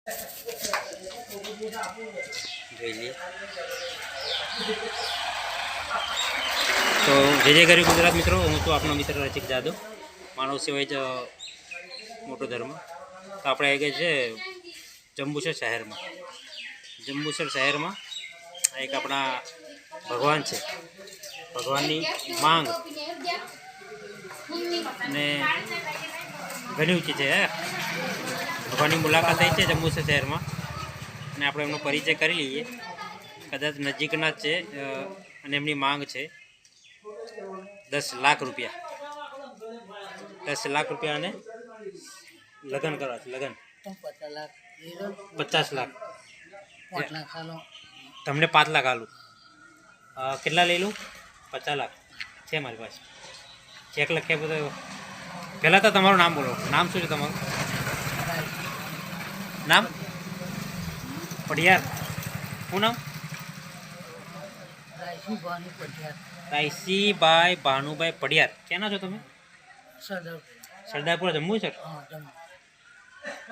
જોઈ લઈએ તો જય ગરીબ ગુજરાત મિત્રો, હું છું આપનો મિત્ર રસિક જાદવ. માનવ સેવા જ મોટો ધર્મ. તો આપણે આવી ગઈ છે જંબુસર શહેરમાં. જંબુસર શહેરમાં એક આપણા ભગવાન છે, ભગવાનની માંગ અને ઘણી ઊંચી છે. ભગવાનની મુલાકાત થઈ છે જંબુસર શહેરમાં અને આપણે એમનો પરિચય કરી લઈએ. કદાચ નજીકના જ છે અને એમની માંગ છે 10 લાખ રૂપિયા. 10 લાખ રૂપિયા અને લગ્ન કરવા છે. લગ્ન 50 લાખ. તમને 5 લાખ આલું. કેટલા લઈ લઉં? 50 લાખ છે મારી પાસે. ચેક લખ્યા બધો. પહેલાં તો તમારું નામ બોલો. નામ શું છે તમારું? નામ? પડિયાર. શું નામ? રાયસીભાઈ ભાનુભાઈ પડિયાર. ક્યાંના છો તમે? સરદારપુરા, જમ્મુ સર.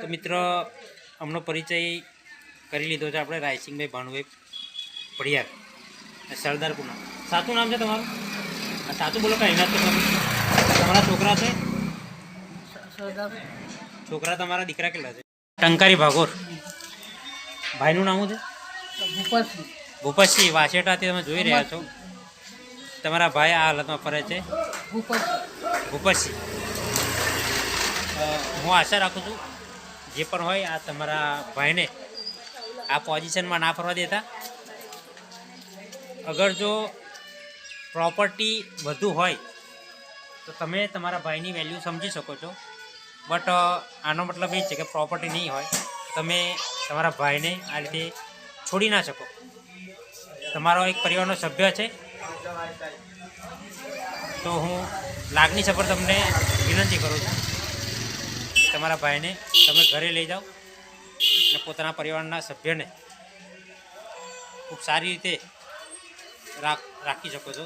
તો મિત્ર, અમનો પરિચય કરી લીધો છે આપણે. રાયસિંહભાઈ ભાનુભાઈ પડિયાર, સરદારપુરા. સાચું નામ છે તમારું? સાચું બોલો. કઈ ના તમારા છોકરા છે? છોકરા તમારા દીકરા કેટલા છે? ટંકારી ભાગોર. ભાઈનું નામ છે? ભૂપતસિંહ વાસેટાથી તમે જોઈ રહ્યા છો. તમારા ભાઈ આ હાલતમાં ફરે છે. ભૂપતસિંહ. હું આશા રાખું છું જે પણ હોય આ તમારા ભાઈને આ પોઝિશનમાં ના ફરવા દેતા. અગર જો પ્રોપર્ટી વધુ હોય તો તમે તમારા ભાઈની વેલ્યુ સમજી શકો છો. બટ આનો મતલબ એ છે કે પ્રોપર્ટી નહીં હોય તમે તમારા ભાઈને આ રીતે છોડી ના શકો. તમારો એક પરિવારનો સભ્ય છે, તો હું લાગણી સફર તમને વિનંતી કરું છું. તમારા ભાઈને તમે ઘરે લઈ જાઓ અને પોતાના પરિવારના સભ્યને ખૂબ સારી રીતે રાખી શકો છો.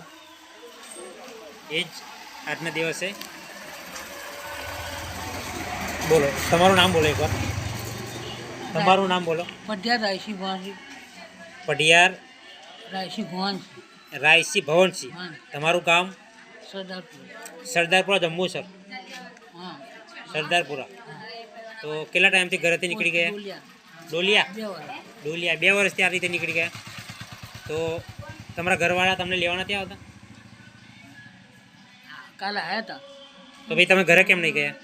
એ જ આજના દિવસે. બોલો તમારું નામ બોલો એકવાર. તમારું નામ બોલો. પડિયાર રાયસિંહ ભવનસિંહ. પડિયાર રાયસિંહ ભવનસિંહ. તમારું ગામ? સરદારપુરા, જંબુસર. સરદારપુરા. તો કેટલા ટાઈમથી ઘરેથી નીકળી ગયા? ડોલિયા. 2 વર્ષથી આ રીતે નીકળી ગયા. તો તમારા ઘરવાળા તમને લેવા નથી આવતા? કાલે આવ્યા હતા. તો ભાઈ તમે ઘરે કેમ નહીં ગયા?